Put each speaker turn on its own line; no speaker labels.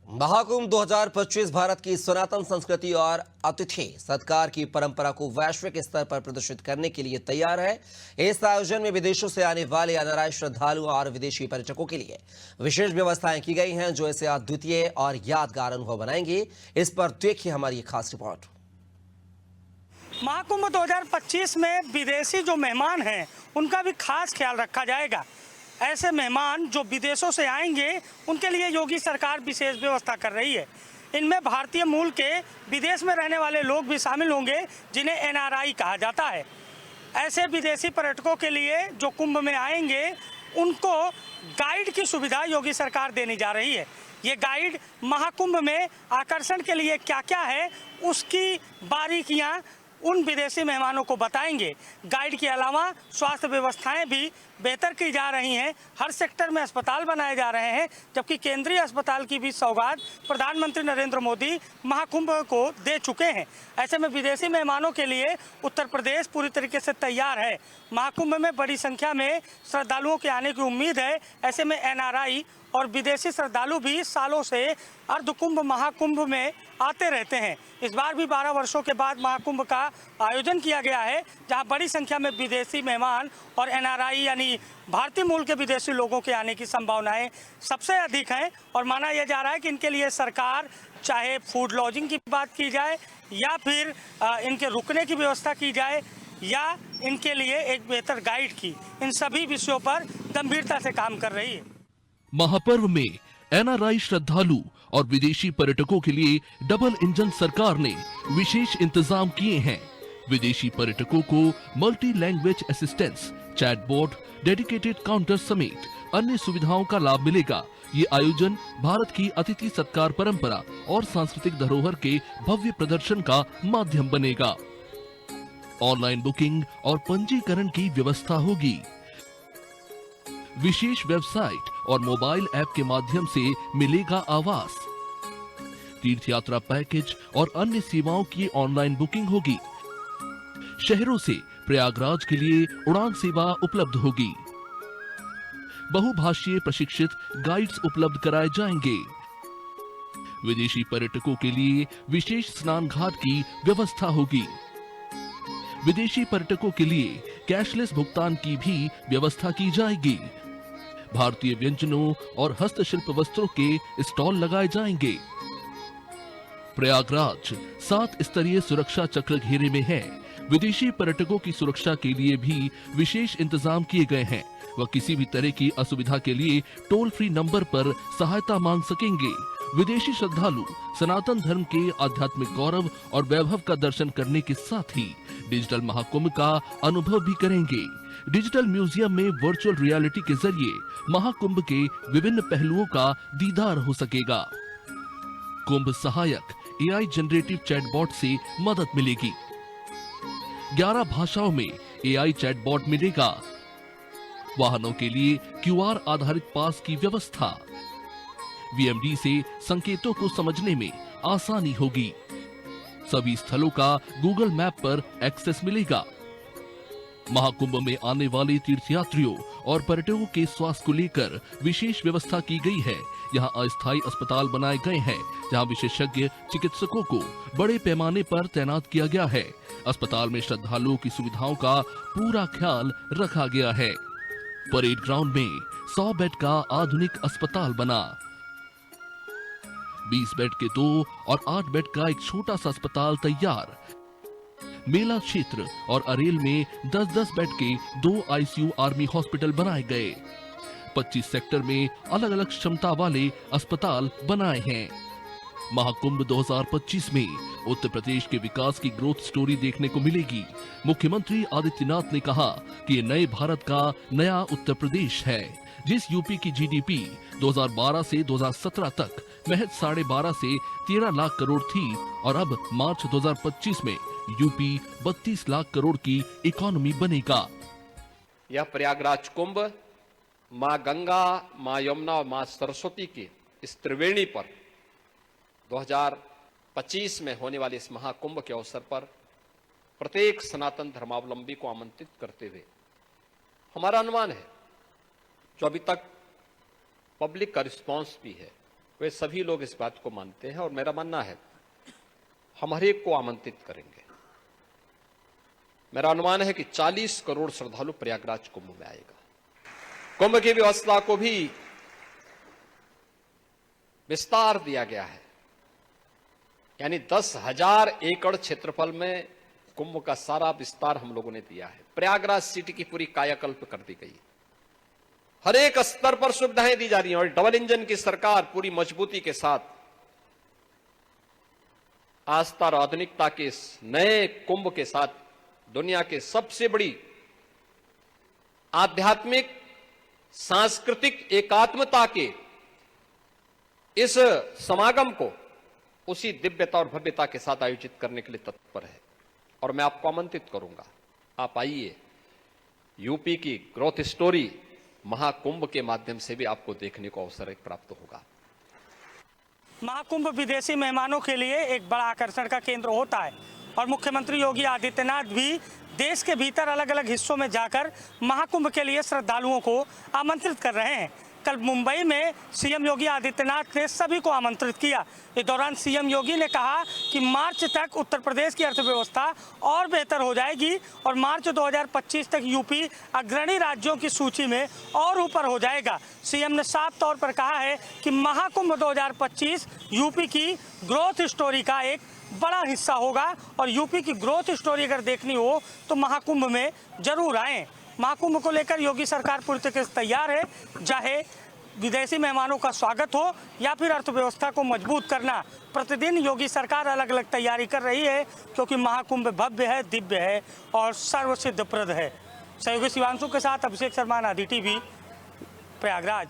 महाकुंभ 2025 भारत की सनातन संस्कृति और अतिथि सत्कार की परंपरा को वैश्विक स्तर पर प्रदर्शित करने के लिए तैयार है। इस आयोजन में विदेशों से आने वाले एनआरआई श्रद्धालुओं और विदेशी पर्यटकों के लिए विशेष व्यवस्थाएं की गई हैं, जो इसे अद्वितीय और यादगार अनुभव बनाएंगे। इस पर देखिए हमारी ये खास रिपोर्ट।
महाकुंभ 2025 में विदेशी जो मेहमान हैं उनका भी खास ख्याल रखा जाएगा। ऐसे मेहमान जो विदेशों से आएंगे उनके लिए योगी सरकार विशेष व्यवस्था कर रही है। इनमें भारतीय मूल के विदेश में रहने वाले लोग भी शामिल होंगे, जिन्हें एनआरआई कहा जाता है। ऐसे विदेशी पर्यटकों के लिए जो कुंभ में आएंगे उनको गाइड की सुविधा योगी सरकार देने जा रही है। ये गाइड महाकुंभ में आकर्षण के लिए क्या क्या है उसकी बारीकियां उन विदेशी मेहमानों को बताएंगे। गाइड के अलावा स्वास्थ्य व्यवस्थाएं भी बेहतर की जा रही हैं। हर सेक्टर में अस्पताल बनाए जा रहे हैं, जबकि केंद्रीय अस्पताल की भी सौगात प्रधानमंत्री नरेंद्र मोदी महाकुंभ को दे चुके हैं। ऐसे में विदेशी मेहमानों के लिए उत्तर प्रदेश पूरी तरीके से तैयार है। महाकुंभ में बड़ी संख्या में श्रद्धालुओं के आने की उम्मीद है। ऐसे में एनआरआई और विदेशी श्रद्धालु भी सालों से अर्धकुंभ महाकुंभ में आते रहते हैं। इस बार भी 12 वर्षों के बाद महाकुंभ का आयोजन किया गया है, जहां बड़ी संख्या में विदेशी मेहमान और एनआरआई यानी भारतीय मूल के विदेशी लोगों के आने की संभावनाएं सबसे अधिक हैं। और माना यह जा रहा है कि इनके लिए सरकार चाहे फूड लॉजिंग की बात की जाए या फिर इनके रुकने की व्यवस्था की जाए या इनके लिए एक बेहतर गाइड की, इन सभी विषयों पर गंभीरता से काम कर रही है।
महापर्व में एनआरआई श्रद्धालु और विदेशी पर्यटकों के लिए डबल इंजन सरकार ने विशेष इंतजाम किए हैं। विदेशी पर्यटकों को multi language assistance, chatbot, dedicated counter समेत अन्य सुविधाओं का लाभ मिलेगा। ये आयोजन भारत की अतिथि सत्कार परंपरा और सांस्कृतिक धरोहर के भव्य प्रदर्शन का माध्यम बनेगा। ऑनलाइन बुकिंग और पंजीकरण की व्यवस्था होगी। विशेष वेबसाइट और मोबाइल ऐप के माध्यम से मिलेगा आवास। तीर्थ यात्रा पैकेज और अन्य सेवाओं की ऑनलाइन बुकिंग होगी। शहरों से प्रयागराज के लिए उड़ान सेवा उपलब्ध होगी। बहुभाषीय प्रशिक्षित गाइड्स उपलब्ध कराए जाएंगे। विदेशी पर्यटकों के लिए विशेष स्नान घाट की व्यवस्था होगी। विदेशी पर्यटकों के लिए कैशलेस भुगतान की भी व्यवस्था की जाएगी। भारतीय व्यंजनों और हस्तशिल्प वस्त्रों के स्टॉल लगाए जाएंगे। प्रयागराज 7 स्तरीय सुरक्षा चक्र घेरे में है। विदेशी पर्यटकों की सुरक्षा के लिए भी विशेष इंतजाम किए गए हैं। वह किसी भी तरह की असुविधा के लिए टोल फ्री नंबर पर सहायता मांग सकेंगे। विदेशी श्रद्धालु सनातन धर्म के आध्यात्मिक गौरव और वैभव का दर्शन करने के साथ ही डिजिटल महाकुंभ का अनुभव भी करेंगे। डिजिटल म्यूजियम में वर्चुअल रियलिटी के जरिए महाकुंभ के विभिन्न पहलुओं का दीदार हो सकेगा। कुंभ सहायक एआई जनरेटिव चैटबॉट से मदद मिलेगी। 11 भाषाओं में एआई चैटबॉट मिलेगा। वाहनों के लिए क्यूआर आधारित पास की व्यवस्था। वीएमडी से संकेतों को समझने में आसानी होगी। सभी स्थलों का गूगल मैप पर एक्सेस मिलेगा। महाकुंभ में आने वाले तीर्थयात्रियों और पर्यटकों के स्वास्थ्य को लेकर विशेष व्यवस्था की गई है। यहाँ अस्थायी अस्पताल बनाए गए हैं, जहाँ विशेषज्ञ चिकित्सकों को बड़े पैमाने पर तैनात किया गया है। अस्पताल में श्रद्धालुओं की सुविधाओं का पूरा ख्याल रखा गया है। परेड ग्राउंड में 100 बेड का आधुनिक अस्पताल बना। 20 बेड के 2 और 8 बेड का एक छोटा सा अस्पताल तैयार। मेला क्षेत्र और अरेल में 10-10 बेड के 2 आईसीयू आर्मी हॉस्पिटल बनाए गए। 25 सेक्टर में अलग अलग क्षमता वाले अस्पताल बनाए हैं। महाकुंभ 2025 में उत्तर प्रदेश के विकास की ग्रोथ स्टोरी देखने को मिलेगी। मुख्यमंत्री आदित्यनाथ ने कहा कि ये नए भारत का नया उत्तर प्रदेश है। जिस यूपी की जीडीपी 2012 से 2017 तक महज 12.5 से 13 लाख करोड़ थी और अब मार्च 2025 में यूपी 32 लाख करोड़ की इकोनॉमी बनेगा।
यह प्रयागराज कुंभ मां गंगा, मां यमुना और मां सरस्वती की इस त्रिवेणी पर 2025 में होने वाले इस महाकुंभ के अवसर पर प्रत्येक सनातन धर्मावलंबी को आमंत्रित करते हुए हमारा अनुमान है, जो अभी तक पब्लिक का रिस्पांस भी है, वे सभी लोग इस बात को मानते हैं और मेरा मानना है हम हर एक को आमंत्रित करेंगे। मेरा अनुमान है कि 40 करोड़ श्रद्धालु प्रयागराज कुंभ में आएगा। कुंभ की व्यवस्था को भी विस्तार दिया गया है, यानी 10,000 एकड़ क्षेत्रफल में कुंभ का सारा विस्तार हम लोगों ने दिया है। प्रयागराज सिटी की पूरी कायाकल्प कर दी गई, हर एक स्तर पर सुविधाएं दी जा रही हैं और डबल इंजन की सरकार पूरी मजबूती के साथ आस्था और आधुनिकता के इस नए कुंभ के साथ दुनिया के सबसे बड़ी आध्यात्मिक सांस्कृतिक एकात्मता के इस समागम को उसी दिव्यता और भव्यता के साथ आयोजित करने के लिए तत्पर है। और मैं आपको आमंत्रित करूंगा, आप आइए, यूपी की ग्रोथ स्टोरी महाकुंभ के माध्यम से भी आपको देखने को अवसर प्राप्त होगा।
महाकुंभ विदेशी मेहमानों के लिए एक बड़ा आकर्षण का केंद्र होता है और मुख्यमंत्री योगी आदित्यनाथ भी देश के भीतर अलग अलग हिस्सों में जाकर महाकुंभ के लिए श्रद्धालुओं को आमंत्रित कर रहे हैं। कल मुंबई में सीएम योगी आदित्यनाथ ने सभी को आमंत्रित किया। इस दौरान सीएम योगी ने कहा कि मार्च तक उत्तर प्रदेश की अर्थव्यवस्था और बेहतर हो जाएगी और मार्च 2025 तक यूपी अग्रणी राज्यों की सूची में और ऊपर हो जाएगा। सीएम ने साफ तौर पर कहा है कि महाकुंभ 2025 यूपी की ग्रोथ स्टोरी का एक बड़ा हिस्सा होगा और यूपी की ग्रोथ स्टोरी अगर देखनी हो तो महाकुंभ में जरूर आएं। महाकुंभ को लेकर योगी सरकार पूरी तरीके से तैयार है, चाहे विदेशी मेहमानों का स्वागत हो या फिर अर्थव्यवस्था को मजबूत करना। प्रतिदिन योगी सरकार अलग अलग तैयारी कर रही है क्योंकि महाकुंभ भव्य है, दिव्य है और सर्वसिद्धप्रद है। सहयोगी शिवांशु के साथ अभिषेक शर्मा, नादी टीवी, प्रयागराज।